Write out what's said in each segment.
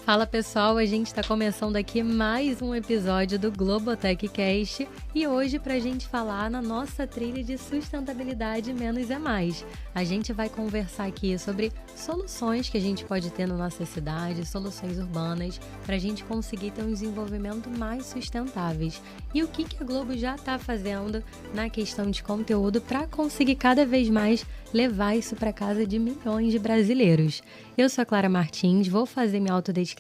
Fala pessoal, a gente está começando aqui mais um episódio do Globotech Cast e hoje para a gente falar na nossa trilha de sustentabilidade menos é mais. A gente vai conversar aqui sobre soluções que a gente pode ter na nossa cidade, soluções urbanas, para a gente conseguir ter um desenvolvimento mais sustentáveis. E o que a Globo já está fazendo na questão de conteúdo para conseguir cada vez mais levar isso para casa de milhões de brasileiros. Eu sou a Clara Martins, vou fazer minha autodescrição.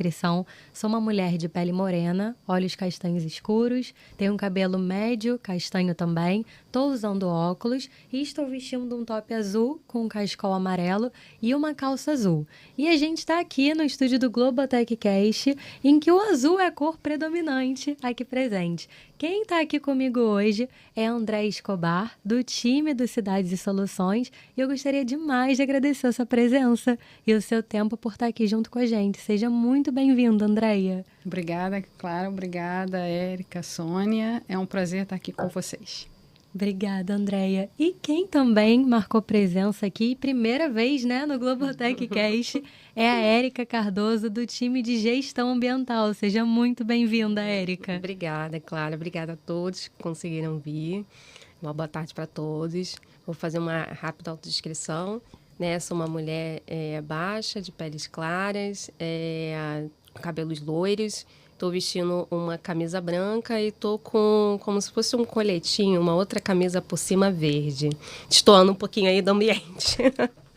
Sou uma mulher de pele morena, olhos castanhos escuros, tenho um cabelo médio, castanho também, estou usando óculos e estou vestindo um top azul com um cachecol amarelo e uma calça azul. E a gente está aqui no estúdio do Globotech Cast, em que o azul é a cor predominante aqui presente. Quem está aqui comigo hoje é André Escobar, do time do Cidades e Soluções, e eu gostaria demais de agradecer a sua presença e o seu tempo por estar aqui junto com a gente. Seja muito bem-vindo, Andréia. Obrigada, Clara. Obrigada, Érica, Sônia. É um prazer estar aqui com vocês. Obrigada, Andréia. E quem também marcou presença aqui, primeira vez, né, no Globotech Cast, é a Érica Cardoso, do time de Gestão Ambiental. Seja muito bem-vinda, Érica. Obrigada, Clara. Obrigada a todos que conseguiram vir. Uma boa tarde para todos. Vou fazer uma rápida autodescrição. Sou uma mulher baixa, de peles claras, cabelos loiros. Estou vestindo uma camisa branca e estou com como se fosse um coletinho, uma outra camisa por cima verde. Destoando um pouquinho aí do ambiente.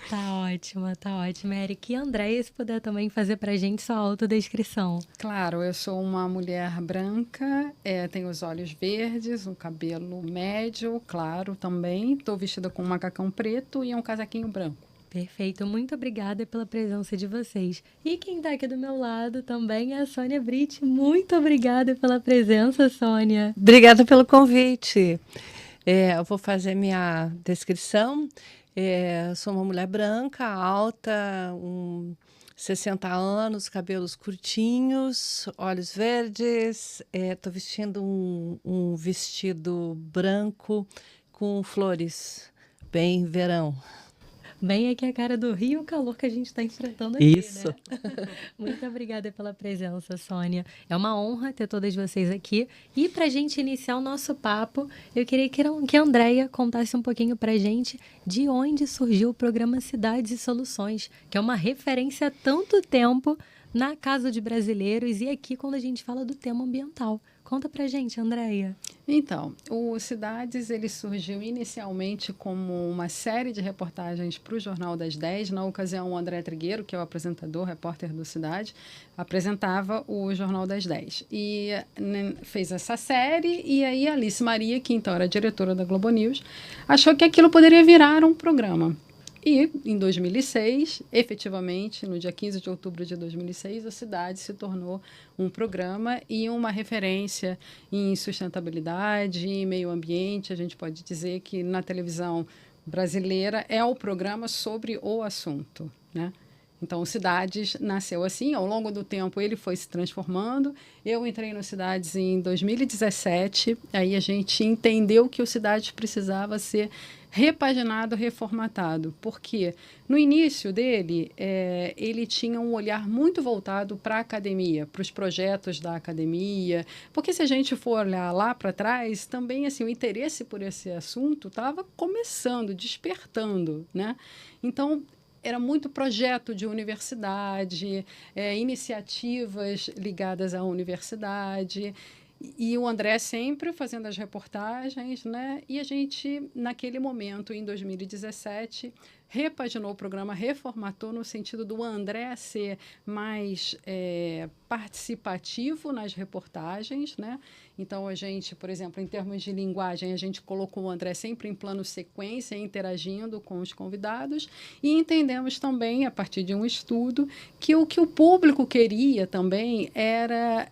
Tá ótima, Érica. E Andréia, se puder também fazer pra gente sua autodescrição. Claro, eu sou uma mulher branca, tenho os olhos verdes, um cabelo médio, claro também. Estou vestida com um macacão preto e um casaquinho branco. Perfeito, muito obrigada pela presença de vocês. E quem está aqui do meu lado também é a Sônia Britt. Muito obrigada pela presença, Sônia. Obrigada pelo convite. Eu vou fazer minha descrição. Sou uma mulher branca, alta, 60 anos, cabelos curtinhos, olhos verdes. Estou vestindo um vestido branco com flores, bem verão. Bem aqui a cara do Rio, o calor que a gente está enfrentando aqui, Isso. Né? Muito obrigada pela presença, Sônia. É uma honra ter todas vocês aqui. E para a gente iniciar o nosso papo, eu queria que a Andréia contasse um pouquinho para a gente de onde surgiu o programa Cidades e Soluções, que é uma referência há tanto tempo na casa de brasileiros e aqui quando a gente fala do tema ambiental. Conta pra gente, Andréia. Então, o Cidades ele surgiu inicialmente como uma série de reportagens para o Jornal das 10. Na ocasião, o André Trigueiro, que é o apresentador, repórter do Cidade, apresentava o Jornal das 10. E fez essa série, e aí a Alice Maria, que então era diretora da Globo News, achou que aquilo poderia virar um programa. E, em 2006, efetivamente, no dia 15 de outubro de 2006, a Cidade se tornou um programa e uma referência em sustentabilidade, em meio ambiente. A gente pode dizer que na televisão brasileira é o programa sobre o assunto, né? Então, o Cidades nasceu assim, ao longo do tempo ele foi se transformando. Eu entrei no Cidades em 2017, aí a gente entendeu que o Cidades precisava ser repaginado, reformatado, porque no início dele, ele tinha um olhar muito voltado para a academia, para os projetos da academia, porque se a gente for olhar lá para trás, também assim, o interesse por esse assunto estava começando, despertando, né? Então, era muito projeto de universidade, iniciativas ligadas à universidade, e o André sempre fazendo as reportagens, né? E a gente, naquele momento, em 2017, repaginou o programa, reformatou no sentido do André ser mais participativo nas reportagens, né? Então, a gente, por exemplo, em termos de linguagem, a gente colocou o André sempre em plano sequência, interagindo com os convidados, e entendemos também, a partir de um estudo, que o público queria também era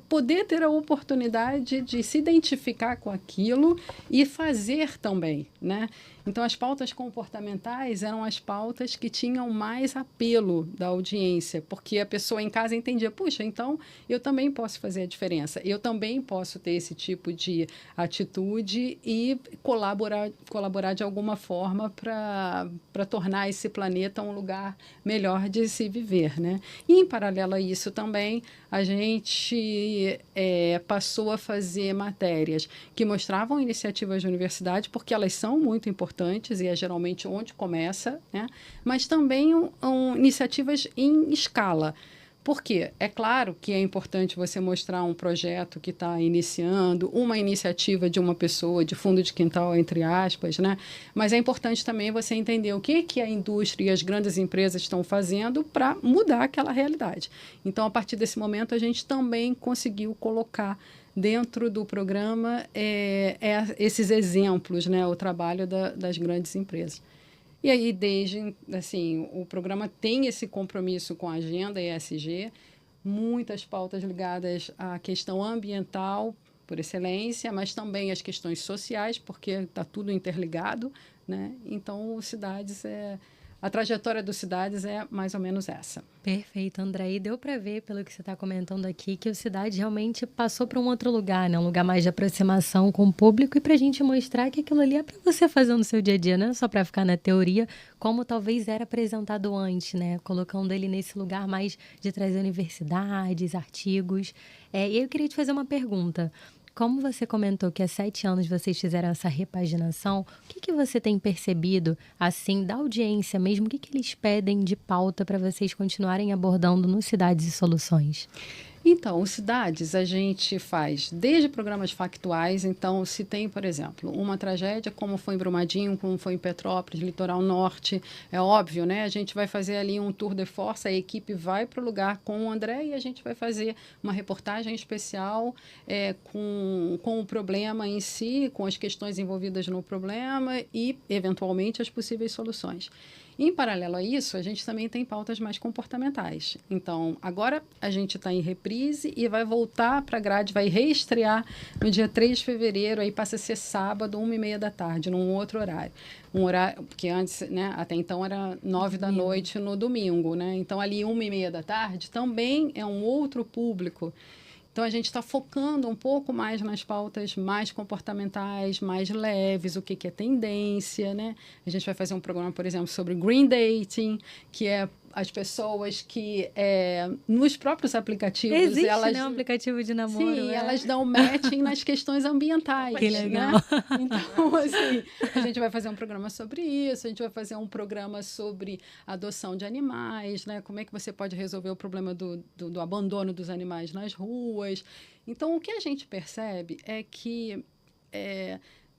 poder ter a oportunidade de se identificar com aquilo e fazer também, né? Então, as pautas comportamentais eram as pautas que tinham mais apelo da audiência, porque a pessoa em casa entendia, puxa, então eu também posso fazer a diferença, eu também posso ter esse tipo de atitude e colaborar de alguma forma para tornar esse planeta um lugar melhor de se viver, né? E, em paralelo a isso também, a gente passou a fazer matérias que mostravam iniciativas de universidade, porque elas são muito importantes e é geralmente onde começa, né? Mas também iniciativas em escala. Por quê? É claro que é importante você mostrar um projeto que está iniciando, uma iniciativa de uma pessoa, de fundo de quintal, entre aspas, né? Mas é importante também você entender o que a indústria e as grandes empresas estão fazendo para mudar aquela realidade. Então, a partir desse momento, a gente também conseguiu colocar dentro do programa esses exemplos, né? O trabalho das grandes empresas. E aí, desde, assim, o programa tem esse compromisso com a agenda ESG, muitas pautas ligadas à questão ambiental, por excelência, mas também as questões sociais, porque está tudo interligado, né? Então, a trajetória do Cidades é mais ou menos essa. Perfeito, André. E deu para ver, pelo que você está comentando aqui, que o Cidade realmente passou para um outro lugar, né? Um lugar mais de aproximação com o público e para a gente mostrar que aquilo ali é para você fazer no seu dia a dia, não é só para ficar na teoria, como talvez era apresentado antes, né? Colocando ele nesse lugar mais de trazer universidades, artigos. E aí eu queria te fazer uma pergunta. Como você comentou que há 7 anos vocês fizeram essa repaginação, o que você tem percebido, assim, da audiência mesmo? O que eles pedem de pauta para vocês continuarem abordando no Cidades e Soluções? Então, os Cidades a gente faz desde programas factuais. Então, se tem, por exemplo, uma tragédia, como foi em Brumadinho, como foi em Petrópolis, Litoral Norte, é óbvio, né? A gente vai fazer ali um tour de force, a equipe vai para o lugar com o André e a gente vai fazer uma reportagem especial com o problema em si, com as questões envolvidas no problema e, eventualmente, as possíveis soluções. Em paralelo a isso, a gente também tem pautas mais comportamentais. Então, agora a gente está em reprise e vai voltar para a grade, vai reestrear no dia 3 de fevereiro, aí passa a ser sábado, 1h30 da tarde, num outro horário. Um horário, porque antes, né, até então era 9 da noite no domingo, né? Então, ali 1h30 da tarde também é um outro público. Então, a gente está focando um pouco mais nas pautas mais comportamentais, mais leves, o que é tendência, né? A gente vai fazer um programa, por exemplo, sobre green dating, que é as pessoas que nos próprios aplicativos... Existe, elas, né? Um aplicativo de namoro. Sim, elas dão matching nas questões ambientais. Que legal. Né? Então, assim, a gente vai fazer um programa sobre isso, a gente vai fazer um programa sobre adoção de animais, né? Como é que você pode resolver o problema do abandono dos animais nas ruas. Então, o que a gente percebe é que...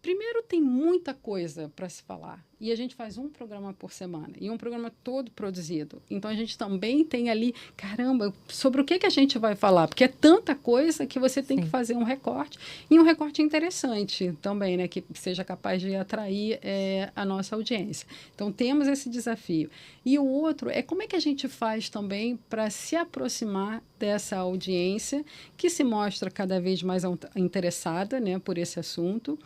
primeiro, tem muita coisa para se falar. E a gente faz um programa por semana. E um programa todo produzido. Então, a gente também tem ali... Caramba, sobre o que a gente vai falar? Porque é tanta coisa que você tem que fazer um recorte. E um recorte interessante também, né? Que seja capaz de atrair a nossa audiência. Então, temos esse desafio. E o outro é como é que a gente faz também para se aproximar dessa audiência que se mostra cada vez mais interessada, né, por esse assunto.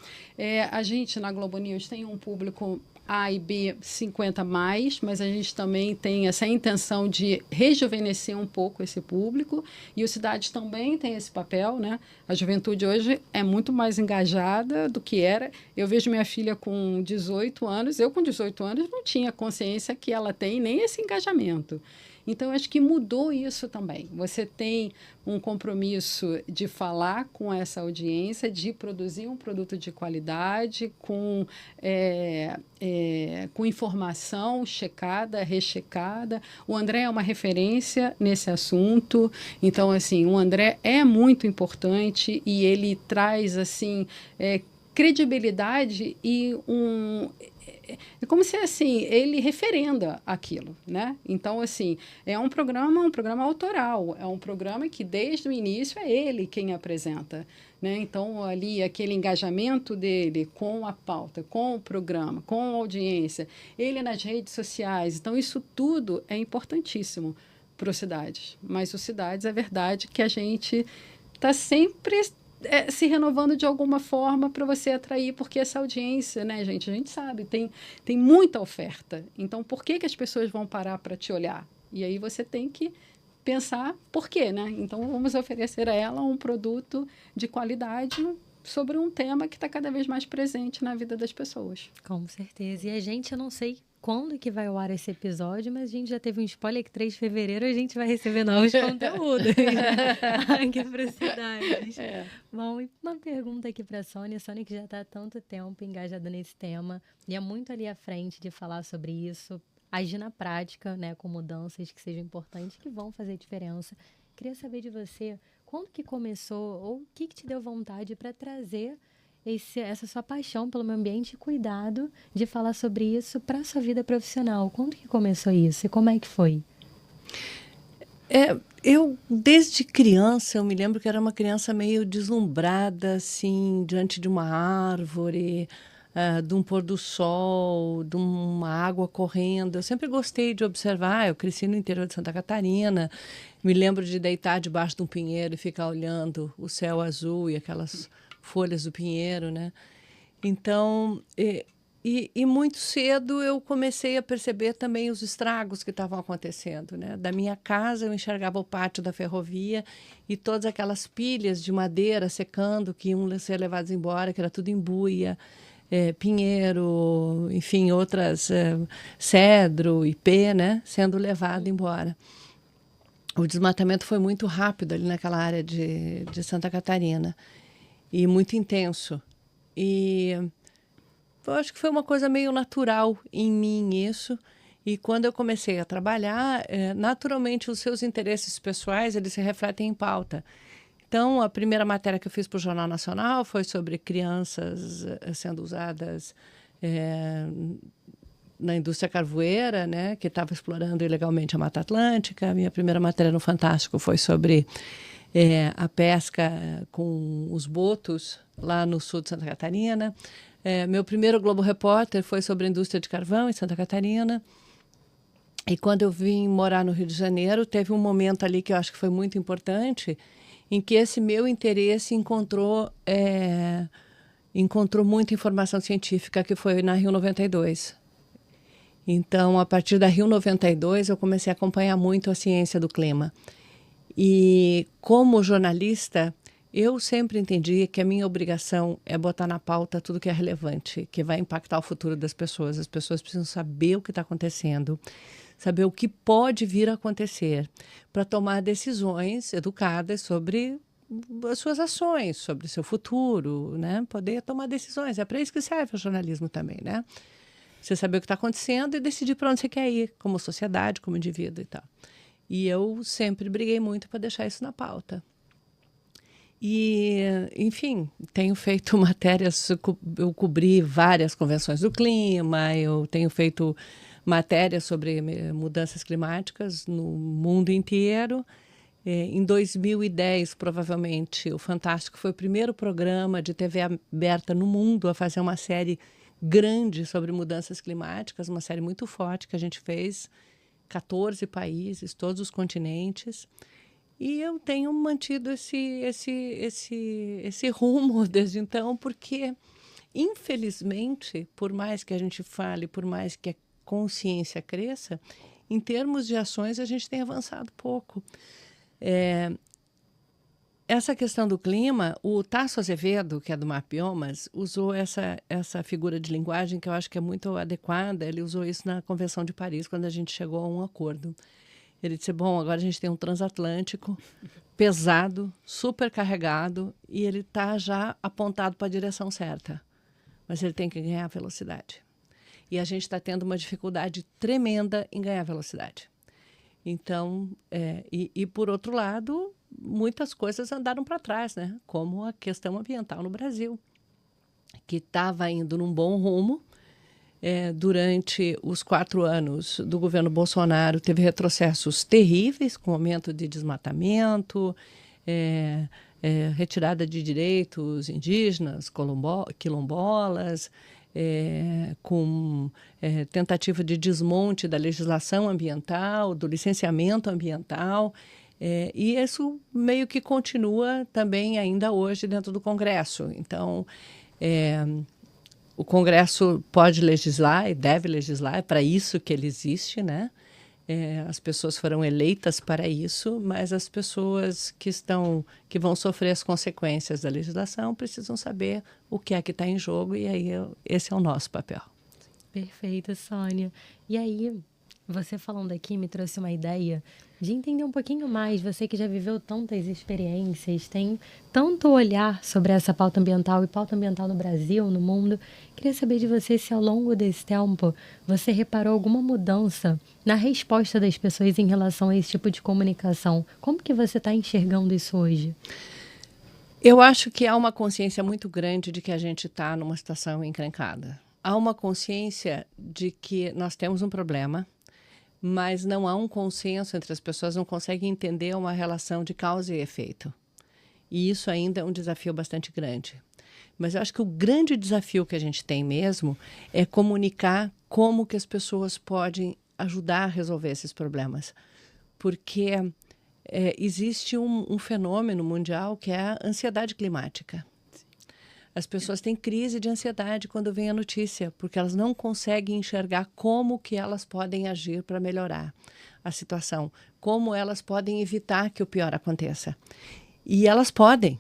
A gente, na Globo News, tem um público A e B 50+, mas a gente também tem essa intenção de rejuvenescer um pouco esse público, e o Cidades também tem esse papel, né? A juventude hoje é muito mais engajada do que era. Eu vejo minha filha com 18 anos, eu com 18 anos não tinha consciência que ela tem nem esse engajamento. Então, acho que mudou isso também. Você tem um compromisso de falar com essa audiência, de produzir um produto de qualidade, com informação checada, rechecada. O André é uma referência nesse assunto. Então, assim, o André é muito importante e ele traz, assim, credibilidade e é como se, assim, ele referenda aquilo, né? Então, assim, é um programa autoral, é um programa que, desde o início, é ele quem apresenta, né? Então, ali, aquele engajamento dele com a pauta, com o programa, com a audiência, ele nas redes sociais. Então, isso tudo é importantíssimo para o Cidades. Mas o Cidades, é verdade que a gente está sempre se renovando de alguma forma para você atrair, porque essa audiência, né, gente, a gente sabe, tem muita oferta. Então, por que as pessoas vão parar para te olhar? E aí você tem que pensar por quê, né? Então, vamos oferecer a ela um produto de qualidade sobre um tema que está cada vez mais presente na vida das pessoas. Com certeza. E a gente, eu não sei quando que vai ao ar esse episódio, mas a gente já teve um spoiler que 3 de fevereiro a gente vai receber novos conteúdos. Que felicidade. Bom, e uma pergunta aqui para a Sônia. Sônia que já está há tanto tempo engajada nesse tema e é muito ali à frente de falar sobre isso, agir na prática, né, com mudanças que sejam importantes, que vão fazer diferença. Queria saber de você, quando que começou ou o que te deu vontade para trazer essa sua paixão pelo meio ambiente e cuidado de falar sobre isso para a sua vida profissional? Quando que começou isso e como é que foi? Eu, desde criança, eu me lembro que era uma criança meio deslumbrada, assim, diante de uma árvore, de um pôr do sol, de uma água correndo. Eu sempre gostei de observar. Eu cresci no interior de Santa Catarina. Me lembro de deitar debaixo de um pinheiro e ficar olhando o céu azul e aquelas folhas do pinheiro, né? Então, e muito cedo eu comecei a perceber também os estragos que estavam acontecendo, né? Da minha casa eu enxergava o pátio da ferrovia e todas aquelas pilhas de madeira secando que iam ser levadas embora, que era tudo embuia, pinheiro, enfim, outras, cedro, ipê, né? Sendo levado embora. O desmatamento foi muito rápido ali naquela área de Santa Catarina e muito intenso. E eu acho que foi uma coisa meio natural em mim isso. E quando eu comecei a trabalhar, naturalmente os seus interesses pessoais eles se refletem em pauta. Então, a primeira matéria que eu fiz para o Jornal Nacional foi sobre crianças sendo usadas na indústria carvoeira, né, que estava explorando ilegalmente a Mata Atlântica. A minha primeira matéria no Fantástico foi sobre a pesca com os botos lá no sul de Santa Catarina. Meu primeiro Globo Repórter foi sobre a indústria de carvão em Santa Catarina. E quando eu vim morar no Rio de Janeiro, teve um momento ali que eu acho que foi muito importante, em que esse meu interesse encontrou muita informação científica, que foi na Rio 92. Então, a partir da Rio 92, eu comecei a acompanhar muito a ciência do clima. E, como jornalista, eu sempre entendi que a minha obrigação é botar na pauta tudo que é relevante, que vai impactar o futuro das pessoas. As pessoas precisam saber o que está acontecendo, saber o que pode vir a acontecer, para tomar decisões educadas sobre as suas ações, sobre o seu futuro, né? Poder tomar decisões. É para isso que serve o jornalismo também, né? Você saber o que está acontecendo e decidir para onde você quer ir, como sociedade, como indivíduo e tal. E eu sempre briguei muito para deixar isso na pauta. E, enfim, tenho feito matérias, eu cobri várias convenções do clima, eu tenho feito matérias sobre mudanças climáticas no mundo inteiro. Em 2010, provavelmente, o Fantástico foi o primeiro programa de TV aberta no mundo a fazer uma série grande sobre mudanças climáticas, uma série muito forte que a gente fez, 14 países, todos os continentes. E eu tenho mantido esse rumo desde então, porque, infelizmente, por mais que a gente fale, por mais que a consciência cresça, em termos de ações a gente tem avançado pouco. Essa questão do clima, o Tasso Azevedo, que é do Mapbiomas, usou essa figura de linguagem que eu acho que é muito adequada. Ele usou isso na Convenção de Paris, quando a gente chegou a um acordo. Ele disse, bom, agora a gente tem um transatlântico pesado, super carregado, e ele está já apontado para a direção certa. Mas ele tem que ganhar velocidade. E a gente está tendo uma dificuldade tremenda em ganhar velocidade. Então, e por outro lado, muitas coisas andaram para trás, né? Como a questão ambiental no Brasil, que estava indo num bom rumo. Durante os 4 anos do governo Bolsonaro, teve retrocessos terríveis, com aumento de desmatamento, retirada de direitos indígenas, quilombolas, com tentativa de desmonte da legislação ambiental, do licenciamento ambiental. E isso meio que continua também ainda hoje dentro do Congresso. Então, o Congresso pode legislar e deve legislar, é para isso que ele existe, né? As pessoas foram eleitas para isso, mas as pessoas que vão sofrer as consequências da legislação precisam saber o que é que está em jogo, e aí esse é o nosso papel. Perfeito, Sônia. E aí, você falando aqui me trouxe uma ideia de entender um pouquinho mais, você que já viveu tantas experiências, tem tanto olhar sobre essa pauta ambiental e pauta ambiental no Brasil, no mundo. Queria saber de você se ao longo desse tempo você reparou alguma mudança na resposta das pessoas em relação a esse tipo de comunicação. Como que você está enxergando isso hoje? Eu acho que há uma consciência muito grande de que a gente está numa situação encrencada. Há uma consciência de que nós temos um problema, mas não há um consenso entre as pessoas, não conseguem entender uma relação de causa e efeito. E isso ainda é um desafio bastante grande. Mas eu acho que o grande desafio que a gente tem mesmo é comunicar como que as pessoas podem ajudar a resolver esses problemas. Porque existe um fenômeno mundial que é a ansiedade climática. As pessoas têm crise de ansiedade quando vem a notícia, porque elas não conseguem enxergar como que elas podem agir para melhorar a situação, como elas podem evitar que o pior aconteça. E elas podem.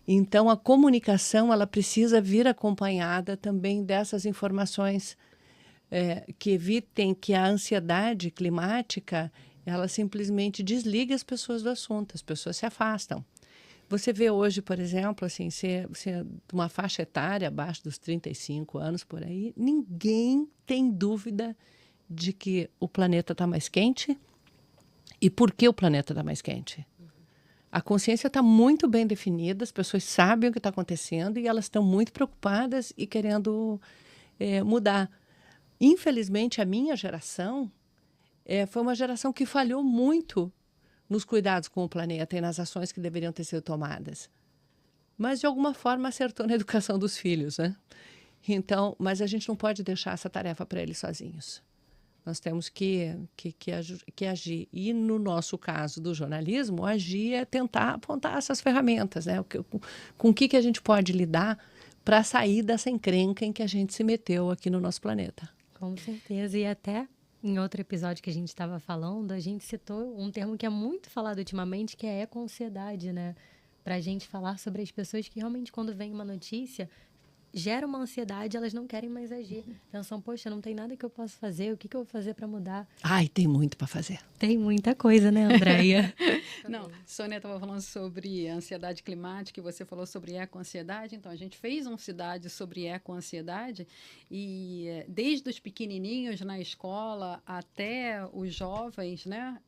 Então, a comunicação ela precisa vir acompanhada também dessas informações que evitem que a ansiedade climática ela simplesmente desligue as pessoas do assunto, as pessoas se afastam. Você vê hoje, por exemplo, assim, se uma faixa etária abaixo dos 35 anos, por aí, ninguém tem dúvida de que o planeta está mais quente e por que o planeta está mais quente. A consciência está muito bem definida, as pessoas sabem o que está acontecendo e elas estão muito preocupadas e querendo mudar. Infelizmente, a minha geração foi uma geração que falhou muito nos cuidados com o planeta e nas ações que deveriam ter sido tomadas. Mas, de alguma forma, acertou na educação dos filhos, né? Então, mas a gente não pode deixar essa tarefa para eles sozinhos. Nós temos que agir. E, no nosso caso do jornalismo, agir é tentar apontar essas ferramentas, né? Com o que a gente pode lidar para sair dessa encrenca em que a gente se meteu aqui no nosso planeta. Com certeza. E até em outro episódio que a gente estava falando, a gente citou um termo que é muito falado ultimamente, que é eco-ansiedade, né? Para a gente falar sobre as pessoas que realmente, quando vem uma notícia, gera uma ansiedade, elas não querem mais agir. Pensam, poxa, não tem nada que eu possa fazer, o que eu vou fazer para mudar? Ai, tem muito para fazer. Tem muita coisa, né, Andréia? Não, Sônia estava falando sobre ansiedade climática e você falou sobre eco-ansiedade. Então, a gente fez um Cidade sobre eco-ansiedade e desde os pequenininhos na escola até os jovens, né,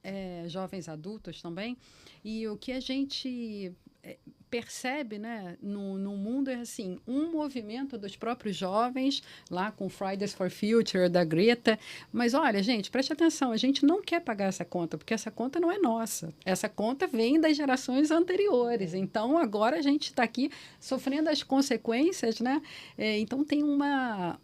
jovens adultos também. E o que a gente percebe, né, no mundo é assim, um movimento dos próprios jovens, lá com Fridays for Future, da Greta, mas olha, gente, preste atenção, a gente não quer pagar essa conta, porque essa conta não é nossa, essa conta vem das gerações anteriores, então agora a gente está aqui sofrendo as consequências, né, então tem uma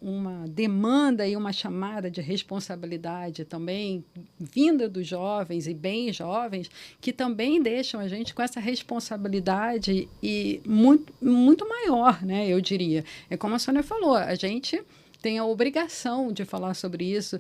demanda e uma chamada de responsabilidade também, vinda dos jovens e bem jovens, que também deixam a gente com essa responsabilidade e muito, muito maior, né, eu diria. É como a Sônia falou, a gente tem a obrigação de falar sobre isso.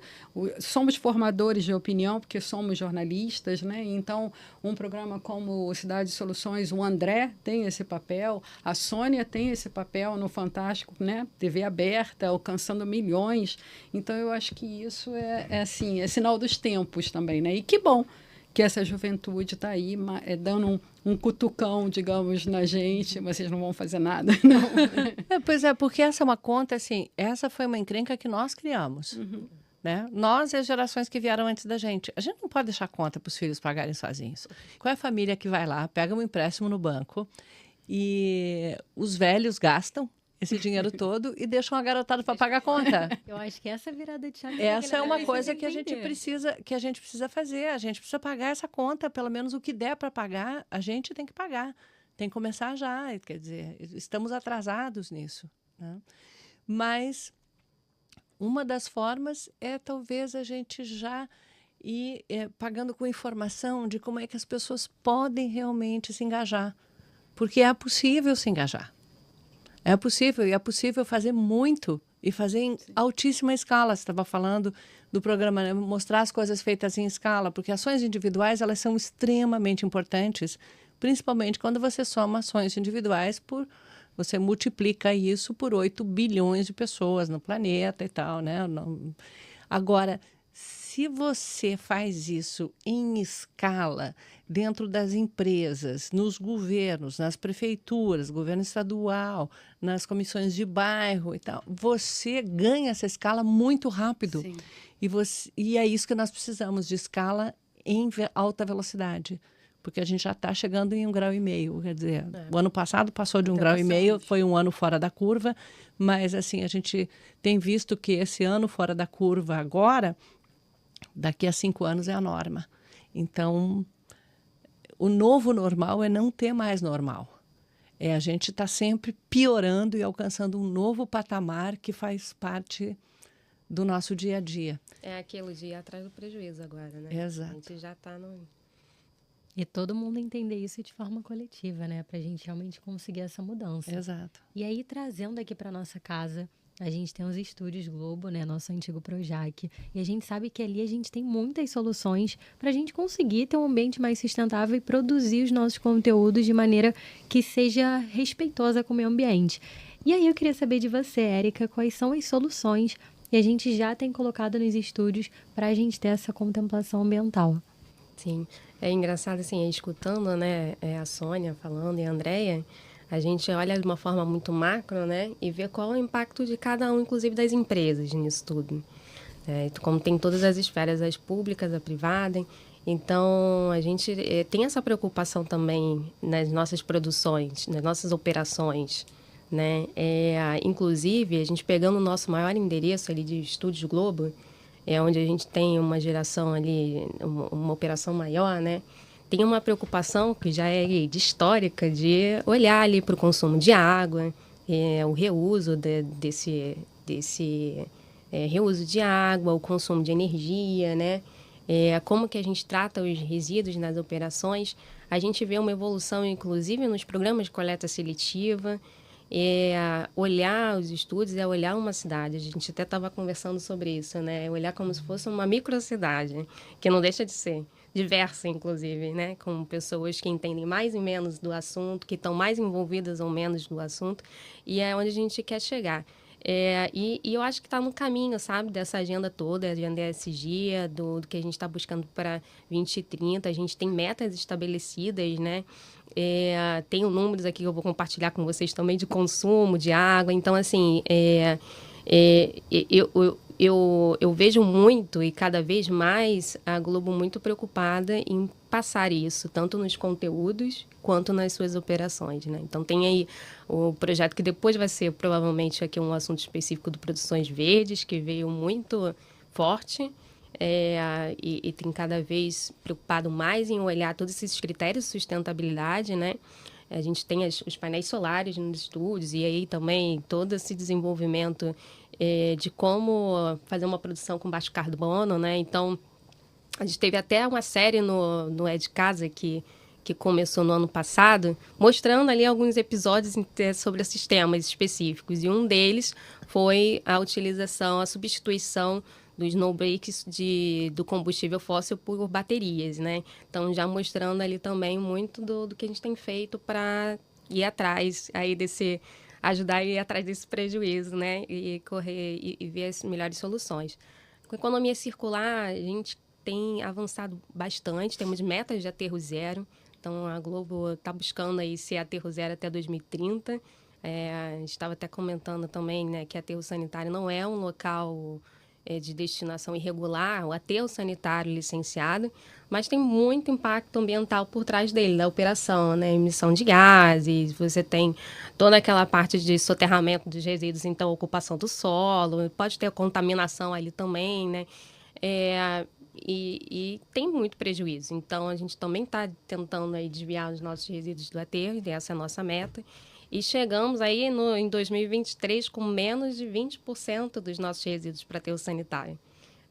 Somos formadores de opinião, porque somos jornalistas, né? Então, um programa como o Cidade de Soluções, o André tem esse papel, a Sônia tem esse papel no Fantástico, né? TV aberta, alcançando milhões. Então, eu acho que isso assim, é sinal dos tempos também, né? E que bom que essa juventude está aí dando um cutucão, digamos, na gente. Vocês não vão fazer nada, não. Pois é, porque essa é uma conta, assim, essa foi uma encrenca que nós criamos. Né? Nós e as gerações que vieram antes da gente. A gente não pode deixar conta para os filhos pagarem sozinhos. Qual é a família que vai lá, pega um empréstimo no banco e os velhos gastam esse dinheiro todo e deixam a garotada para pagar a conta? Eu acho que essa virada de chave... Essa é uma coisa que a gente precisa fazer. A gente precisa pagar essa conta, pelo menos o que der para pagar, a gente tem que pagar. Tem que começar já, quer dizer, estamos atrasados nisso, né? Mas uma das formas é talvez a gente já e pagando com informação de como é que as pessoas podem realmente se engajar. Porque é possível se engajar. É possível, e é possível fazer muito e fazer em altíssima escala. Você estava falando do programa, né? Mostrar as coisas feitas em escala, porque ações individuais elas são extremamente importantes, principalmente quando você soma ações individuais você multiplica isso por 8 bilhões de pessoas no planeta e tal, né? Agora, se você faz isso em escala, dentro das empresas, nos governos, nas prefeituras, governo estadual, nas comissões de bairro e tal, você ganha essa escala muito rápido. Sim. E é isso que nós precisamos, de escala em alta velocidade. Porque a gente já está chegando em 1,5 grau. Quer dizer, o ano passado passou de 1,5 grau, foi um ano fora da curva, mas assim, a gente tem visto que esse ano fora da curva agora, daqui a 5 anos é a norma. Então, o novo normal é não ter mais normal. A gente está sempre piorando e alcançando um novo patamar que faz parte do nosso dia a dia. É aquele dia atrás do prejuízo agora, né? Exato. A gente já está no... E todo mundo entender isso de forma coletiva, né? Pra gente realmente conseguir essa mudança. Exato. E aí, trazendo aqui pra nossa casa, a gente tem os Estúdios Globo, né? Nosso antigo Projac. E a gente sabe que ali a gente tem muitas soluções pra gente conseguir ter um ambiente mais sustentável e produzir os nossos conteúdos de maneira que seja respeitosa com o meio ambiente. E aí eu queria saber de você, Érica, quais são as soluções que a gente já tem colocado nos estúdios pra gente ter essa contemplação ambiental. Sim, é engraçado assim, escutando, né, a Sônia falando e a Andréia, a gente olha de uma forma muito macro, né, e vê qual é o impacto de cada um, inclusive das empresas nisso tudo. Como tem todas as esferas, as públicas, a privada, então a gente tem essa preocupação também nas nossas produções, nas nossas operações, né, inclusive a gente pegando o nosso maior endereço ali de Estúdios Globo, onde a gente tem uma geração ali, uma operação maior, né? Tem uma preocupação que já é histórica de olhar ali para o consumo de água, o reuso desse reuso de água, o consumo de energia, né? Como que a gente trata os resíduos nas operações. A gente vê uma evolução, inclusive, nos programas de coleta seletiva. Olhar os estúdios é olhar uma cidade. A gente até estava conversando sobre isso, né? Olhar como se fosse uma microcidade, que não deixa de ser diversa, inclusive, né? Com pessoas que entendem mais e menos do assunto, que estão mais envolvidas ou menos no assunto, e é onde a gente quer chegar. E eu acho que está no caminho, sabe, dessa agenda toda, a agenda ESG, do que a gente está buscando para 2030. A gente tem metas estabelecidas, né? Tenho números aqui que eu vou compartilhar com vocês também de consumo de água. Então, assim, eu vejo muito e cada vez mais a Globo muito preocupada em passar isso, tanto nos conteúdos quanto nas suas operações, né? Então, tem aí o projeto que depois vai ser provavelmente aqui um assunto específico do Produções Verdes, que veio muito forte. E tem cada vez preocupado mais em olhar todos esses critérios de sustentabilidade, né? A gente tem os painéis solares nos estúdios e aí também todo esse desenvolvimento de como fazer uma produção com baixo carbono, né? Então, a gente teve até uma série no É de Casa que começou no ano passado, mostrando ali alguns episódios sobre esses temas específicos. E um deles foi a utilização, a substituição dos no-breaks do combustível fóssil por baterias, né? Então, já mostrando ali também muito do que a gente tem feito para ir atrás aí ajudar a ir atrás desse prejuízo, né? E correr e ver as melhores soluções. Com a economia circular, a gente tem avançado bastante, temos metas de aterro zero. Então, a Globo está buscando aí ser aterro zero até 2030. A gente estava até comentando também, né, que aterro sanitário não é um local de destinação irregular, o aterro sanitário licenciado, mas tem muito impacto ambiental por trás dele, da operação, né? Emissão de gases, você tem toda aquela parte de soterramento dos resíduos, então ocupação do solo, pode ter contaminação ali também, né? E tem muito prejuízo. Então, a gente também está tentando aí desviar os nossos resíduos do aterro, e essa é a nossa meta. E chegamos aí em 2023 com menos de 20% dos nossos resíduos para aterro sanitário.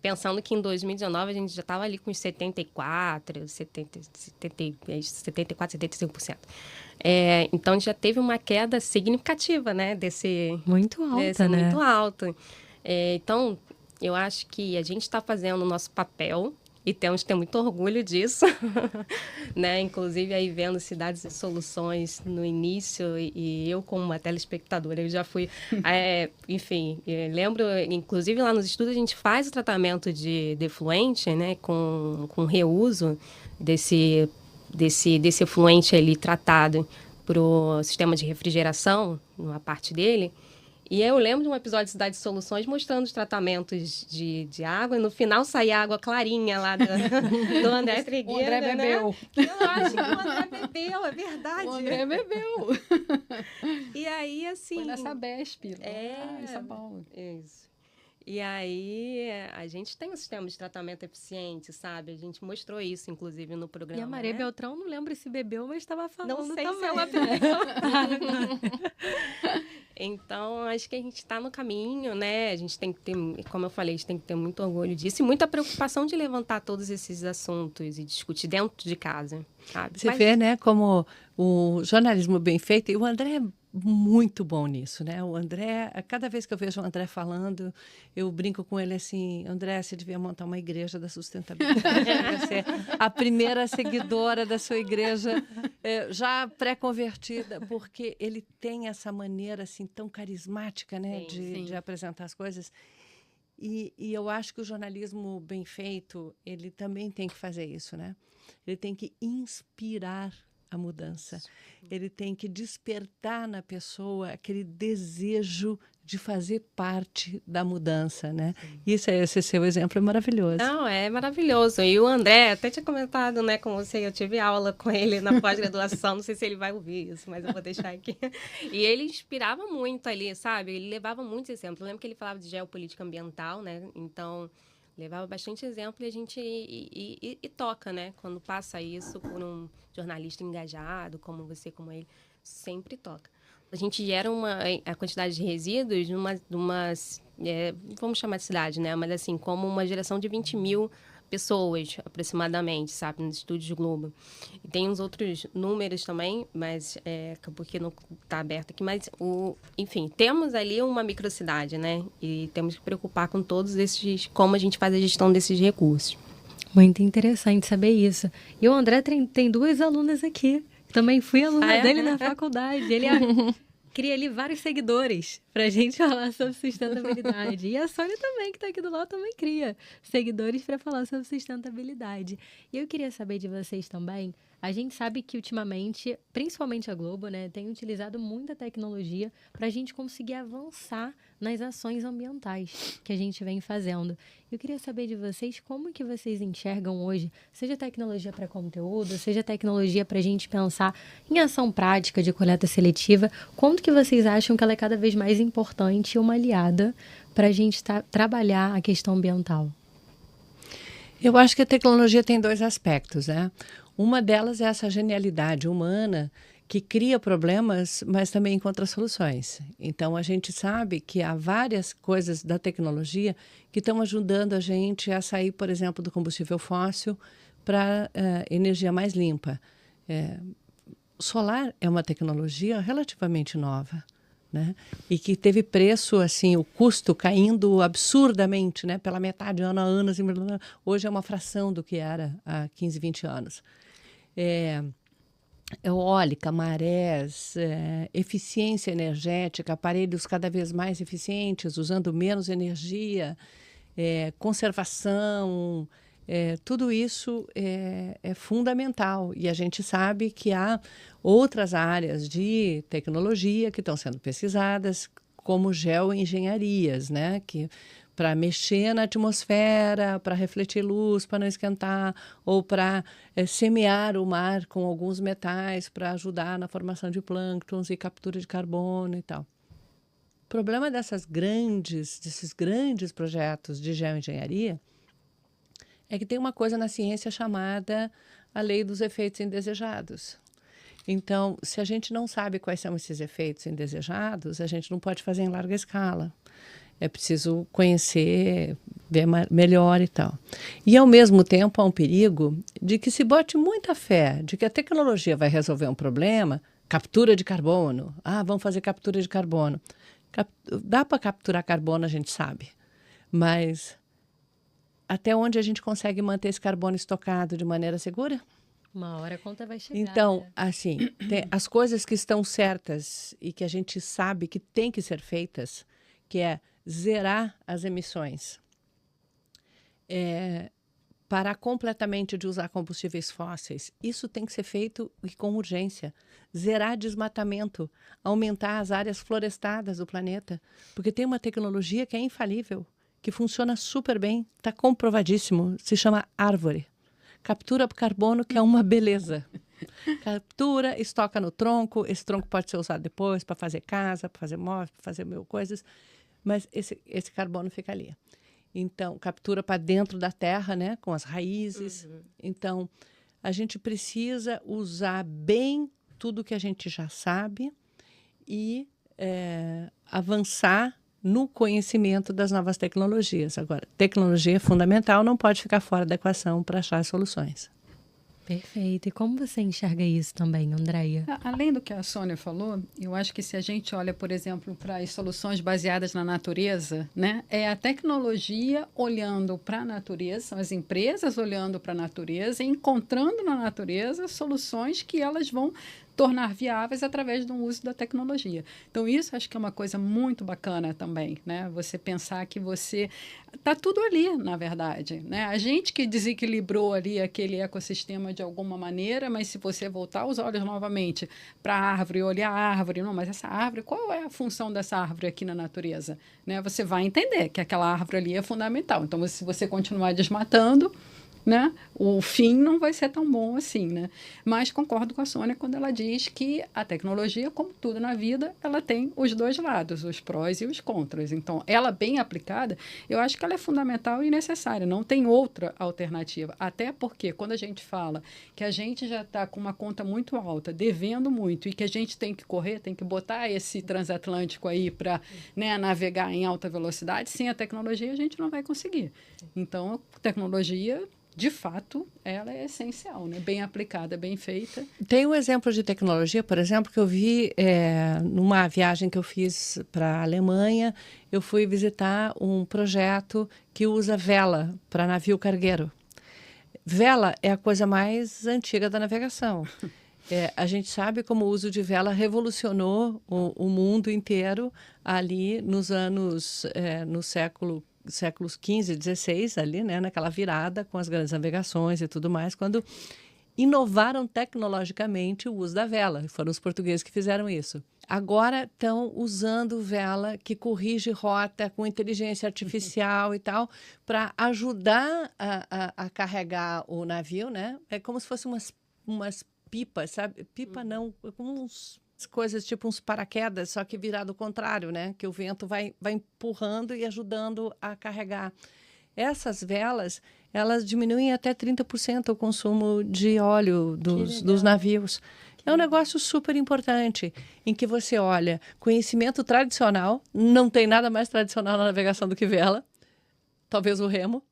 pensando que em 2019 a gente já estava ali com os 75%. Então, já teve uma queda significativa, né? Muito alta, né? Muito alta. Então, eu acho que a gente está fazendo o nosso papel e temos que ter muito orgulho disso, né? Inclusive, aí vendo Cidades e Soluções no início, e eu como uma telespectadora, eu já fui... lembro, inclusive lá nos estudos, a gente faz o tratamento de efluente, né? Com reuso desse efluente ali tratado para o sistema de refrigeração, numa parte dele. E eu lembro de um episódio de Cidade de Soluções mostrando os tratamentos de água, e no final saía água clarinha lá do André Trigueiro. O André bebeu. Né? Eu acho que o André bebeu, é verdade. O André bebeu. E aí, assim... Foi na Sabesp, lá em São Paulo. Isso. E aí, a gente tem um sistema de tratamento eficiente, sabe? A gente mostrou isso, inclusive, no programa. E a Maria Beltrão, não lembro se bebeu, mas estava falando não sei também. Se ela bebeu. Então, acho que a gente está no caminho, né? A gente tem que ter, como eu falei, a gente tem que ter muito orgulho disso e muita preocupação de levantar todos esses assuntos e discutir dentro de casa, sabe? Você vê, né, como o jornalismo bem feito, e o André é muito bom nisso, né? O André, cada vez que eu vejo o André falando, eu brinco com ele assim: André, você devia montar uma igreja da sustentabilidade. Devia ser a primeira seguidora da sua igreja, já pré-convertida, porque ele tem essa maneira assim tão carismática, né, de apresentar as coisas. E eu acho que o jornalismo bem feito, ele também tem que fazer isso, né? Ele tem que inspirar a mudança. Ele tem que despertar na pessoa aquele desejo de fazer parte da mudança, né? Isso, esse seu exemplo é maravilhoso. Não, é maravilhoso. E o André, até tinha comentado, né, com você, eu tive aula com ele na pós-graduação, não sei se ele vai ouvir isso, mas eu vou deixar aqui. E ele inspirava muito ali, sabe? Ele levava muitos exemplos. Eu lembro que ele falava de geopolítica ambiental, né? Então, levava bastante exemplo e a gente toca, né? Quando passa isso por um jornalista engajado, como você, como ele, sempre toca. A gente gera a quantidade de resíduos vamos chamar de cidade, né? Mas assim, como uma geração de 20 mil pessoas, aproximadamente, sabe? Nos estúdios Globo. E tem uns outros números também, mas porque não está aberto aqui. Mas, enfim, temos ali uma microcidade, né? E temos que preocupar com todos esses, como a gente faz a gestão desses recursos. Muito interessante saber isso. E o André tem duas alunas aqui. Também fui aluna dele na faculdade. Ele cria ali vários seguidores para a gente falar sobre sustentabilidade. E a Sônia também, que está aqui do lado, também cria seguidores para falar sobre sustentabilidade. E eu queria saber de vocês também. A gente sabe que ultimamente, principalmente a Globo, né, tem utilizado muita tecnologia para a gente conseguir avançar nas ações ambientais que a gente vem fazendo. Eu queria saber de vocês como que vocês enxergam hoje, seja tecnologia para conteúdo, seja tecnologia para a gente pensar em ação prática de coleta seletiva, quanto que vocês acham que ela é cada vez mais importante e uma aliada para a gente trabalhar a questão ambiental? Eu acho que a tecnologia tem dois aspectos, né? Uma delas é essa genialidade humana que cria problemas, mas também encontra soluções. Então, a gente sabe que há várias coisas da tecnologia que estão ajudando a gente a sair, por exemplo, do combustível fóssil para energia mais limpa. Solar é uma tecnologia relativamente nova, né? E que teve preço, assim, o custo caindo absurdamente, né? Pela metade, ano a ano. Assim, hoje é uma fração do que era há 15, 20 anos. Eólica, marés, eficiência energética, aparelhos cada vez mais eficientes, usando menos energia, conservação, tudo isso é fundamental. E a gente sabe que há outras áreas de tecnologia que estão sendo pesquisadas, como geoengenharias, né? Para mexer na atmosfera, para refletir luz, para não esquentar, ou para semear o mar com alguns metais para ajudar na formação de plânctons e captura de carbono e tal. O problema desses grandes projetos de geoengenharia é que tem uma coisa na ciência chamada a lei dos efeitos indesejados. Então, se a gente não sabe quais são esses efeitos indesejados, a gente não pode fazer em larga escala. É preciso conhecer, ver melhor e tal. E, ao mesmo tempo, há um perigo de que se bote muita fé de que a tecnologia vai resolver um problema, captura de carbono. Ah, vamos fazer captura de carbono. Dá para capturar carbono, a gente sabe. Mas até onde a gente consegue manter esse carbono estocado de maneira segura? Uma hora a conta vai chegar. Então, né? assim, as coisas que estão certas e que a gente sabe que tem que ser feitas, que é zerar as emissões, parar completamente de usar combustíveis fósseis. Isso tem que ser feito e com urgência. Zerar desmatamento, aumentar as áreas florestadas do planeta, porque tem uma tecnologia que é infalível, que funciona super bem, está comprovadíssimo, se chama árvore. Captura carbono, que é uma beleza. Captura, estoca no tronco, esse tronco pode ser usado depois para fazer casa, para fazer móveis, para fazer mil coisas, mas esse carbono fica ali. Então, captura para dentro da terra, né, com as raízes. Então, a gente precisa usar bem tudo que a gente já sabe e avançar no conhecimento das novas tecnologias. Agora, tecnologia é fundamental, não pode ficar fora da equação para achar soluções. Perfeito. E como você enxerga isso também, Andréia? Além do que a Sônia falou, eu acho que se a gente olha, por exemplo, para as soluções baseadas na natureza, né, é a tecnologia olhando para a natureza, são as empresas olhando para a natureza e encontrando na natureza soluções que elas vão tornar viáveis através do uso da tecnologia. Então, isso acho que é uma coisa muito bacana também, né? Você pensar que você... Está tudo ali, na verdade, né? A gente que desequilibrou ali aquele ecossistema de alguma maneira, mas se você voltar os olhos novamente para a árvore, olhar a árvore, não, mas essa árvore, qual é a função dessa árvore aqui na natureza? Né? Você vai entender que aquela árvore ali é fundamental. Então, se você continuar desmatando, né, o fim não vai ser tão bom assim, né? Mas concordo com a Sônia quando ela diz que a tecnologia, como tudo na vida, ela tem os dois lados, os prós e os contras. Então, ela bem aplicada, eu acho que ela é fundamental e necessária, não tem outra alternativa. Até porque quando a gente fala que a gente já está com uma conta muito alta, devendo muito, e que a gente tem que correr, tem que botar esse transatlântico aí para, né, navegar em alta velocidade, sem a tecnologia a gente não vai conseguir. Então, a tecnologia, de fato, ela é essencial, né? Bem aplicada, bem feita. Tem um exemplo de tecnologia, por exemplo, que eu vi numa viagem que eu fiz para a Alemanha. Eu fui visitar um projeto que usa vela para navio cargueiro. Vela é a coisa mais antiga da navegação. A gente sabe como o uso de vela revolucionou o mundo inteiro ali nos anos, no séculos XV, XVI, ali, né, naquela virada com as grandes navegações e tudo mais, quando inovaram tecnologicamente o uso da vela. Foram os portugueses que fizeram isso. Agora estão usando vela que corrige rota com inteligência artificial e tal, para ajudar a carregar o navio, né? É como se fossem umas pipas, sabe? Pipa não, como coisas tipo uns paraquedas, só que virado ao contrário, né? Que o vento vai empurrando e ajudando a carregar. Essas velas, elas diminuem até 30% o consumo de óleo dos navios. É um negócio super importante, em que você olha conhecimento tradicional, não tem nada mais tradicional na navegação do que vela, talvez o remo,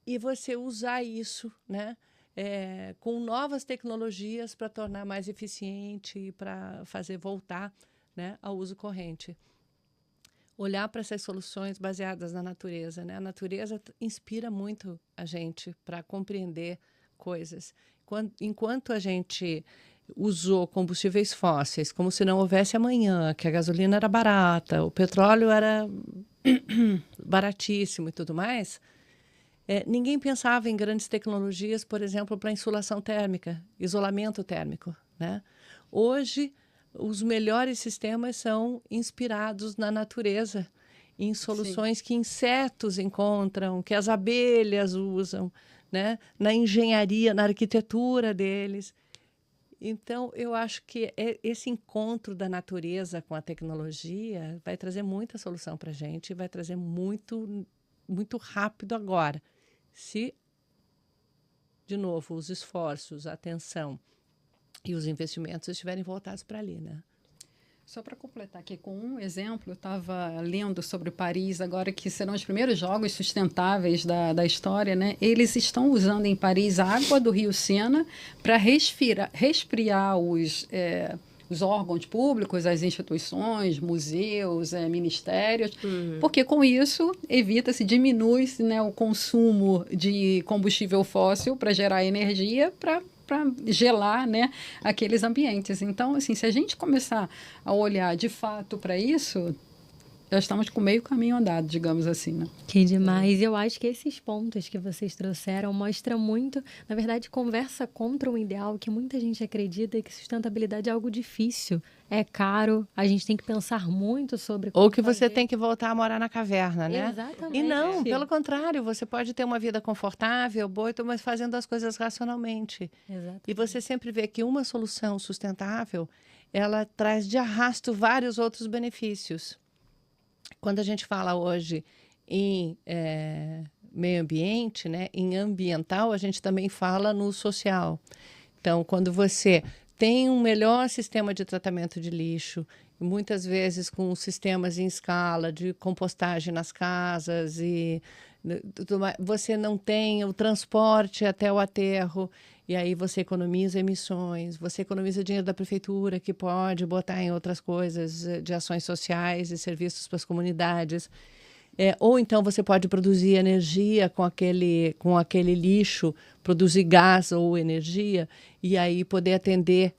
e você usar isso, né? Com novas tecnologias para tornar mais eficiente e para fazer voltar, né, ao uso corrente. Olhar para essas soluções baseadas na natureza, né? A natureza inspira muito a gente para compreender coisas. Enquanto a gente usou combustíveis fósseis como se não houvesse amanhã, que a gasolina era barata, o petróleo era baratíssimo e tudo mais, ninguém pensava em grandes tecnologias, por exemplo, para insolação térmica, isolamento térmico, né? Hoje, os melhores sistemas são inspirados na natureza, em soluções Sim. que insetos encontram, que as abelhas usam, né? Na engenharia, na arquitetura deles. Então, eu acho que esse encontro da natureza com a tecnologia vai trazer muita solução para a gente, vai trazer muito, muito rápido agora. Se, de novo, os esforços, a atenção e os investimentos estiverem voltados para ali, né? Só para completar aqui com um exemplo, eu estava lendo sobre Paris agora, que serão os primeiros jogos sustentáveis da história, né? Eles estão usando em Paris a água do rio Sena para resfriar os órgãos públicos, as instituições, museus, ministérios, porque com isso diminui-se, né, o consumo de combustível fóssil para gerar energia para gelar, né, aqueles ambientes. Então, assim, se a gente começar a olhar de fato para isso, já estamos com meio caminho andado, digamos assim, né? Que demais. Eu acho que esses pontos que vocês trouxeram mostram muito, na verdade, conversa contra um ideal que muita gente acredita que sustentabilidade é algo difícil, é caro, a gente tem que pensar muito sobre como Ou que você fazer. tem que voltar a morar na caverna, né? Exatamente. E não, pelo contrário, você pode ter uma vida confortável, boa, mas fazendo as coisas racionalmente. Exatamente. E você sempre vê que uma solução sustentável, ela traz de arrasto vários outros benefícios. Quando a gente fala hoje em meio ambiente, né, em ambiental, a gente também fala no social. Então, quando você tem um melhor sistema de tratamento de lixo, muitas vezes com sistemas em escala de compostagem nas casas, e você não tem o transporte até o aterro, e aí você economiza emissões, você economiza dinheiro da prefeitura, que pode botar em outras coisas de ações sociais e serviços para as comunidades. Ou então você pode produzir energia com aquele lixo, produzir gás ou energia, e aí poder atender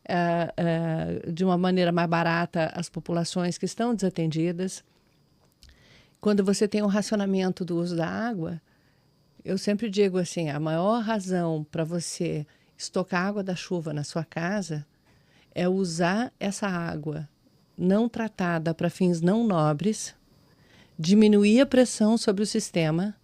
de uma maneira mais barata as populações que estão desatendidas. Quando você tem um racionamento do uso da água, eu sempre digo assim, a maior razão para você estocar água da chuva na sua casa é usar essa água não tratada para fins não nobres, diminuir a pressão sobre o sistema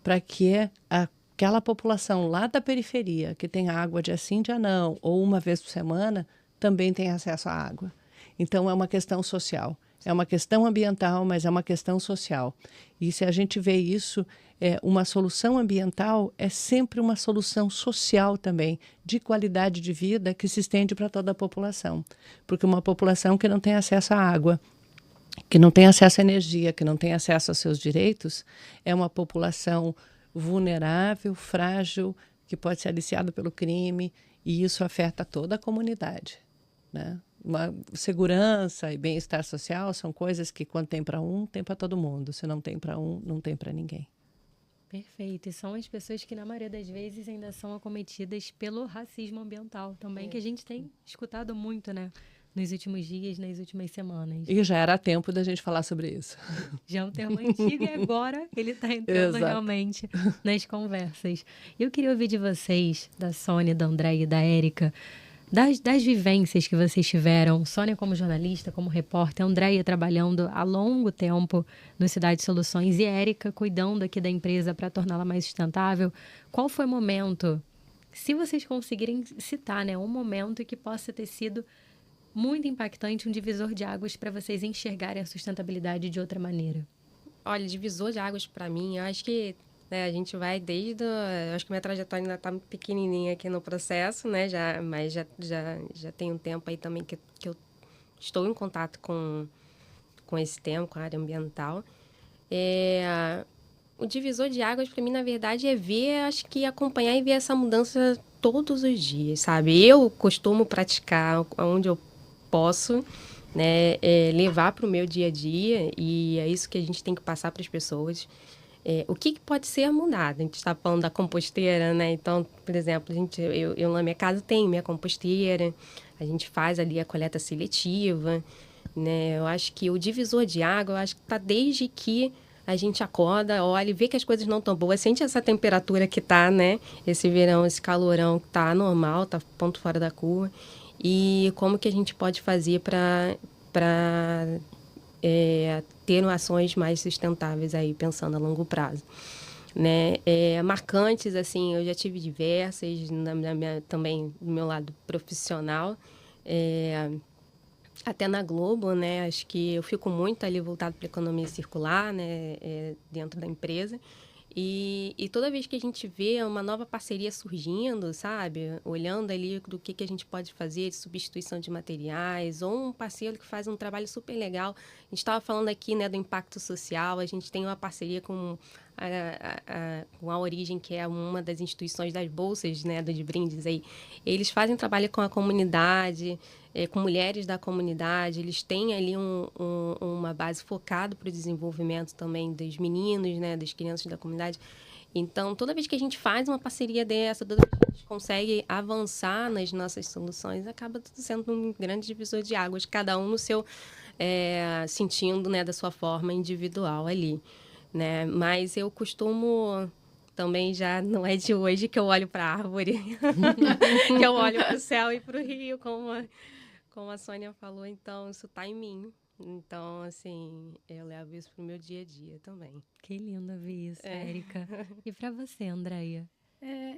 para que aquela população lá da periferia, que tem água dia sim, dia não, ou uma vez por semana, também tenha acesso à água. Então, é uma questão social. É uma questão ambiental, mas é uma questão social. E se a gente vê isso, uma solução ambiental é sempre uma solução social também, de qualidade de vida que se estende para toda a população. Porque uma população que não tem acesso à água, que não tem acesso à energia, que não tem acesso aos seus direitos, é uma população vulnerável, frágil, que pode ser aliciada pelo crime, e isso afeta toda a comunidade, né? Uma segurança e bem-estar social são coisas que, quando tem para um, tem para todo mundo. Se não tem para um, não tem para ninguém. Perfeito. E são as pessoas que, na maioria das vezes, ainda são acometidas pelo racismo ambiental também, que a gente tem escutado muito, né? Nos últimos dias, nas últimas semanas. E já era tempo da gente falar sobre isso. Já é um termo antigo e agora ele está entrando realmente nas conversas. Eu queria ouvir de vocês, da Sônia, da Andréia e da Érica, das vivências que vocês tiveram, Sônia como jornalista, como repórter, Andréia trabalhando há longo tempo no Cidade Soluções e Érica cuidando aqui da empresa para torná-la mais sustentável. Qual foi o momento, se vocês conseguirem citar, né, um momento que possa ter sido muito impactante, um divisor de águas para vocês enxergarem a sustentabilidade de outra maneira? Olha, divisor de águas para mim, eu acho que a gente vai desde... Eu acho que minha trajetória ainda está pequenininha aqui no processo, né? Mas já tem um tempo aí também que eu estou em contato com esse tema, com a área ambiental. O divisor de águas, para mim, na verdade, é ver, acho que acompanhar e ver essa mudança todos os dias, sabe? Eu costumo praticar onde eu posso, né? Levar para o meu dia a dia, e é isso que a gente tem que passar para as pessoas. O que pode ser mudado? A gente está falando da composteira, né? Então, por exemplo, eu na minha casa tenho minha composteira, a gente faz ali a coleta seletiva, né? Eu acho que o divisor de água, eu acho que está desde que a gente acorda, olha e vê que as coisas não estão boas, sente essa temperatura que está, né? Esse verão, esse calorão que está anormal, está ponto fora da curva, e como que a gente pode fazer para ter ações mais sustentáveis aí, pensando a longo prazo, né? Marcantes, assim, eu já tive diversas, também do meu lado profissional, até na Globo, né? Acho que eu fico muito ali voltado para a economia circular, né? Dentro da empresa. E toda vez que a gente vê uma nova parceria surgindo, sabe? Olhando ali do que a gente pode fazer de substituição de materiais, ou um parceiro que faz um trabalho super legal. A gente estava falando aqui, né, do impacto social. A gente tem uma parceria com a Origem, que é uma das instituições das bolsas, né, dos brindes aí. Eles fazem trabalho com a comunidade, com mulheres da comunidade. Eles têm ali uma base focada para o desenvolvimento também dos meninos, né, das crianças da comunidade. Então, toda vez que a gente faz uma parceria dessa, toda vez que a gente consegue avançar nas nossas soluções, acaba tudo sendo um grande divisor de águas, cada um no seu sentindo, né, da sua forma individual ali, né? Mas eu costumo também, já não é de hoje que eu olho para a árvore, que eu olho para o céu e para o rio, como a Sônia falou, então isso está em mim. Então, assim, eu levo isso pro meu dia a dia também. Que lindo ver isso, Érica. E para você, Andréia?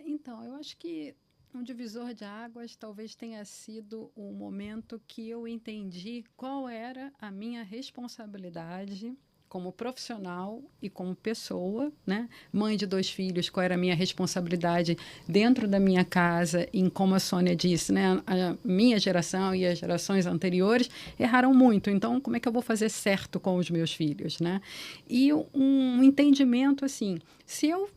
Então, eu acho que um divisor de águas talvez tenha sido o momento que eu entendi qual era a minha responsabilidade como profissional e como pessoa, né? Mãe de 2 filhos, qual era a minha responsabilidade dentro da minha casa, em como a Sônia disse, né? A minha geração e as gerações anteriores erraram muito, então como é que eu vou fazer certo com os meus filhos, né? E um entendimento assim, se eu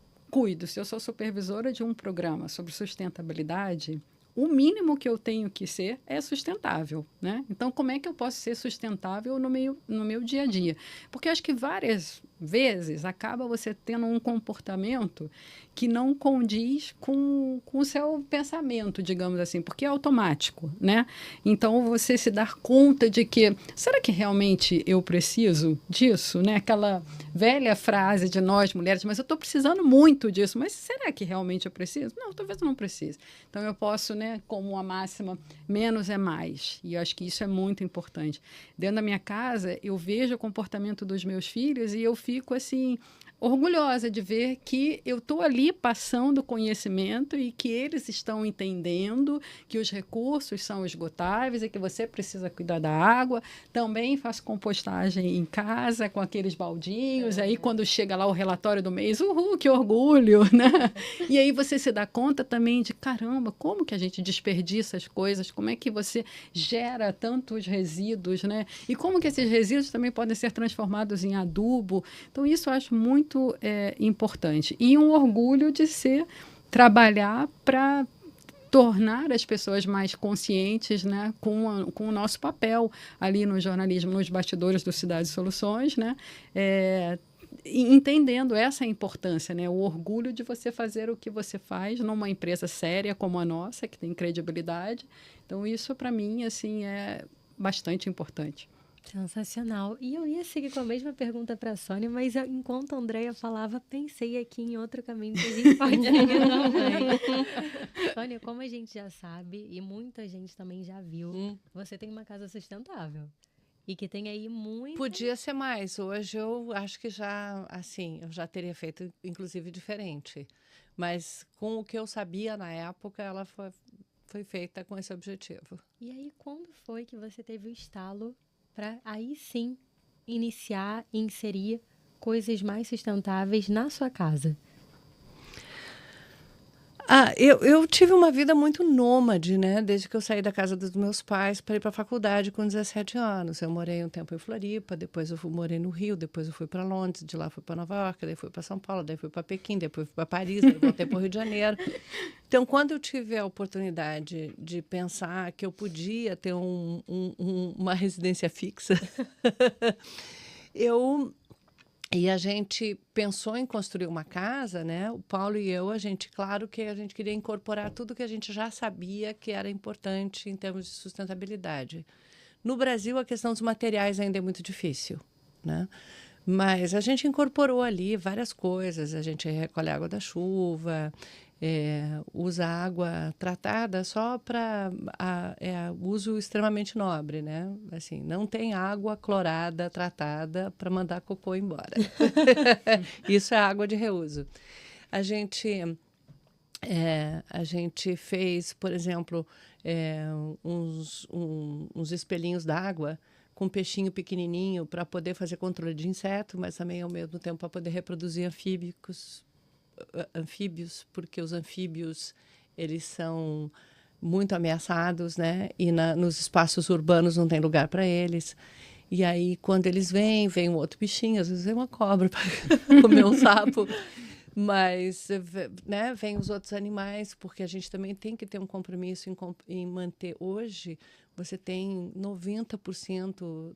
sou supervisora de um programa sobre sustentabilidade, o mínimo que eu tenho que ser é sustentável, né? Então, como é que eu posso ser sustentável no meu dia a dia? Porque eu acho que várias vezes acaba você tendo um comportamento que não condiz com o seu pensamento, digamos assim, porque é automático, né? Então, você se dar conta de que, será que realmente eu preciso disso, né? Aquela velha frase de nós, mulheres, mas eu estou precisando muito disso, mas será que realmente eu preciso? Não, talvez eu não precise. Então, eu posso, né, como a máxima, menos é mais. E eu acho que isso é muito importante. Dentro da minha casa, eu vejo o comportamento dos meus filhos e eu fico, assim, orgulhosa de ver que eu estou ali passando conhecimento e que eles estão entendendo que os recursos são esgotáveis e que você precisa cuidar da água. Também faço compostagem em casa com aqueles baldinhos. Aí, quando chega lá o relatório do mês, uhul, que orgulho, né? E aí você se dá conta também de, caramba, como que a gente desperdiça as coisas? Como é que você gera tantos resíduos, né? E como que esses resíduos também podem ser transformados em adubo? Então, isso eu acho muito importante. E um orgulho de trabalhar para tornar as pessoas mais conscientes, né, com o nosso papel ali no jornalismo, nos bastidores do Cidade Soluções, né, entendendo essa importância, né, o orgulho de você fazer o que você faz numa empresa séria como a nossa, que tem credibilidade. Então, isso, para mim, assim, é bastante importante. Sensacional. E eu ia seguir com a mesma pergunta para a Sônia, mas enquanto a Andréia falava, pensei aqui em outro caminho que a gente pode seguir também. Sônia, como a gente já sabe, e muita gente também já viu, você tem uma casa sustentável. E que tem aí muito... Podia ser mais. Hoje eu acho que já, assim, eu já teria feito, inclusive, diferente. Mas com o que eu sabia na época, ela foi feita com esse objetivo. E aí, quando foi que você teve o estalo para aí sim iniciar e inserir coisas mais sustentáveis na sua casa? Eu tive uma vida muito nômade, né? Desde que eu saí da casa dos meus pais para ir para a faculdade com 17 anos. Eu morei um tempo em Floripa, depois eu morei no Rio, depois eu fui para Londres, de lá fui para Nova York, daí fui para São Paulo, daí fui para Pequim, depois fui para Paris, daí voltei para o Rio de Janeiro. Então, quando eu tive a oportunidade de pensar que eu podia ter uma residência fixa, E a gente pensou em construir uma casa, né? O Paulo e eu, claro que a gente queria incorporar tudo que a gente já sabia que era importante em termos de sustentabilidade. No Brasil, a questão dos materiais ainda é muito difícil, né? Mas a gente incorporou ali várias coisas. A gente recolhe água da chuva, usa água tratada só para uso extremamente nobre, né? Assim, não tem água clorada tratada para mandar cocô embora. Isso é água de reuso. A gente fez, por exemplo, uns espelhinhos d'água com um peixinho pequenininho para poder fazer controle de inseto, mas também, ao mesmo tempo, para poder reproduzir anfíbicos anfíbios, porque os anfíbios, eles são muito ameaçados, né? E nos espaços urbanos não tem lugar para eles. E aí, quando eles vem um outro bichinho, às vezes vem uma cobra para comer um sapo. Mas, né, vem os outros animais, porque a gente também tem que ter um compromisso em manter. Hoje, você tem 90%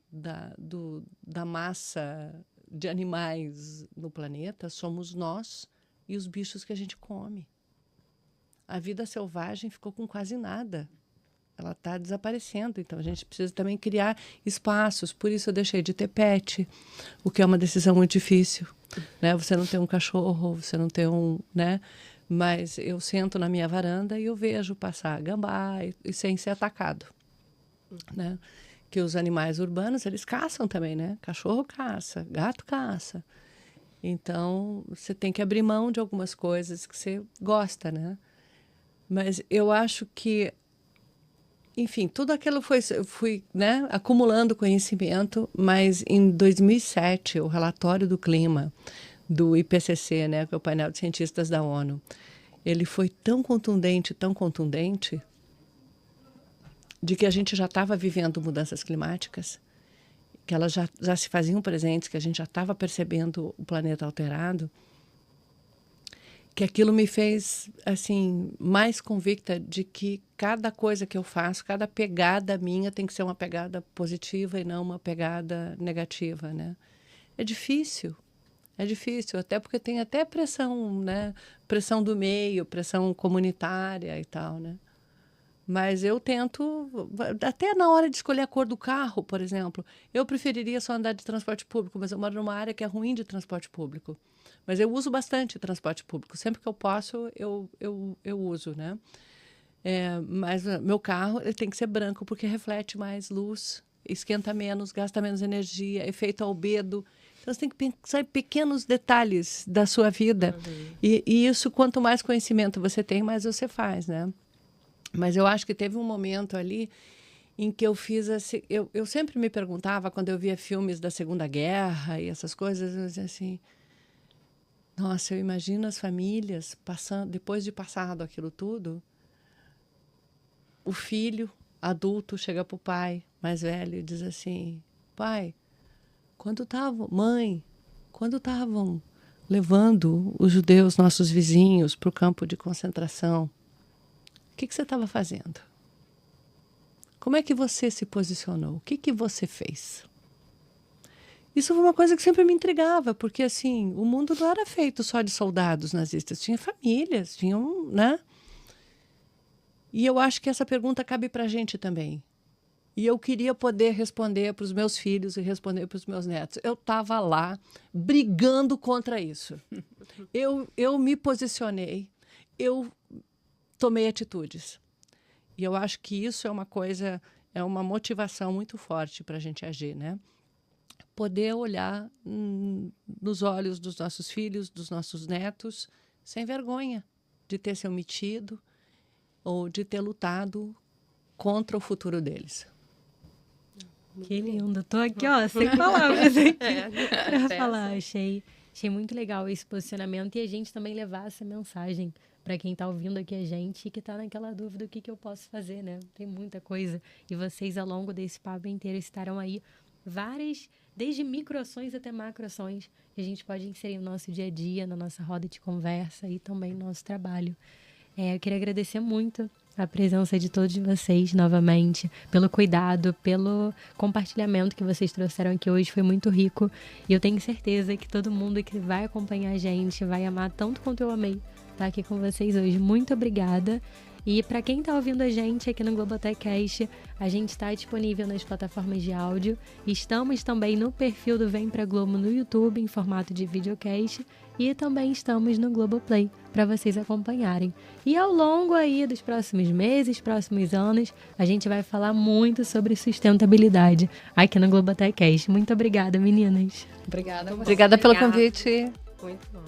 da massa de animais no planeta, somos nós e os bichos que a gente come. A vida selvagem ficou com quase nada. Ela está desaparecendo, então a gente precisa também criar espaços. Por isso eu deixei de ter pet, o que é uma decisão muito difícil, né? Você não tem um cachorro, você não tem né? Mas eu sento na minha varanda e eu vejo passar gambá e sem ser atacado, né? Que os animais urbanos, eles caçam também, né? Cachorro caça, gato caça. Então, você tem que abrir mão de algumas coisas que você gosta, né? Mas eu acho que, enfim, tudo aquilo fui, né, acumulando conhecimento, mas em 2007, o relatório do clima do IPCC, né, que é o painel de cientistas da ONU, ele foi tão contundente, de que a gente já estava vivendo mudanças climáticas, que elas já se faziam presentes, que a gente já estava percebendo o planeta alterado, que aquilo me fez, assim, mais convicta de que cada coisa que eu faço, cada pegada minha tem que ser uma pegada positiva e não uma pegada negativa, né? É difícil, até porque tem até pressão, né? Pressão do meio, pressão comunitária e tal, né? Mas eu tento, até na hora de escolher a cor do carro, por exemplo, eu preferiria só andar de transporte público, mas eu moro numa área que é ruim de transporte público. Mas eu uso bastante transporte público. Sempre que eu posso, eu uso, né? Mas meu carro ele tem que ser branco, porque reflete mais luz, esquenta menos, gasta menos energia, efeito albedo. Então, você tem que pensar em pequenos detalhes da sua vida. Uhum. E isso, quanto mais conhecimento você tem, mais você faz, né? Mas eu acho que teve um momento ali em que eu fiz assim... Eu sempre me perguntava, quando eu via filmes da Segunda Guerra e essas coisas, eu dizia assim... Nossa, eu imagino as famílias passando, depois de passado aquilo tudo, o filho adulto chega para o pai mais velho e diz assim: pai, quando estavam levando os judeus, nossos vizinhos, para o campo de concentração, o que você estava fazendo? Como é que você se posicionou? O que você fez? Isso foi uma coisa que sempre me intrigava, porque assim, o mundo não era feito só de soldados nazistas, tinha famílias, tinham, né? E eu acho que essa pergunta cabe para a gente também. E eu queria poder responder para os meus filhos e responder para os meus netos. Eu estava lá brigando contra isso. Eu me posicionei, eu tomei atitudes. E eu acho que isso é uma coisa, é uma motivação muito forte para a gente agir, né? Poder olhar nos olhos dos nossos filhos, dos nossos netos, sem vergonha de ter se omitido ou de ter lutado contra o futuro deles. Que lindo. Tô aqui, ó, sem palavras para falar. Achei muito legal esse posicionamento e a gente também levar essa mensagem para quem está ouvindo aqui a gente e que está naquela dúvida, o que eu posso fazer, né? Tem muita coisa. E vocês, ao longo desse papo inteiro, estarão aí várias, desde microações até macroações, que a gente pode inserir no nosso dia a dia, na nossa roda de conversa e também no nosso trabalho. Eu queria agradecer muito a presença de todos vocês novamente, pelo cuidado, pelo compartilhamento que vocês trouxeram aqui hoje, foi muito rico. E eu tenho certeza que todo mundo que vai acompanhar a gente vai amar tanto quanto eu amei estar aqui com vocês hoje. Muito obrigada. E para quem está ouvindo a gente aqui no Globotechcast, a gente está disponível nas plataformas de áudio. Estamos também no perfil do Vem Pra Globo no YouTube, em formato de videocast. E também estamos no Globoplay, para vocês acompanharem. E ao longo aí dos próximos meses, próximos anos, a gente vai falar muito sobre sustentabilidade aqui no Globotechcast. Muito obrigada, meninas. Obrigada pelo convite. Muito bom.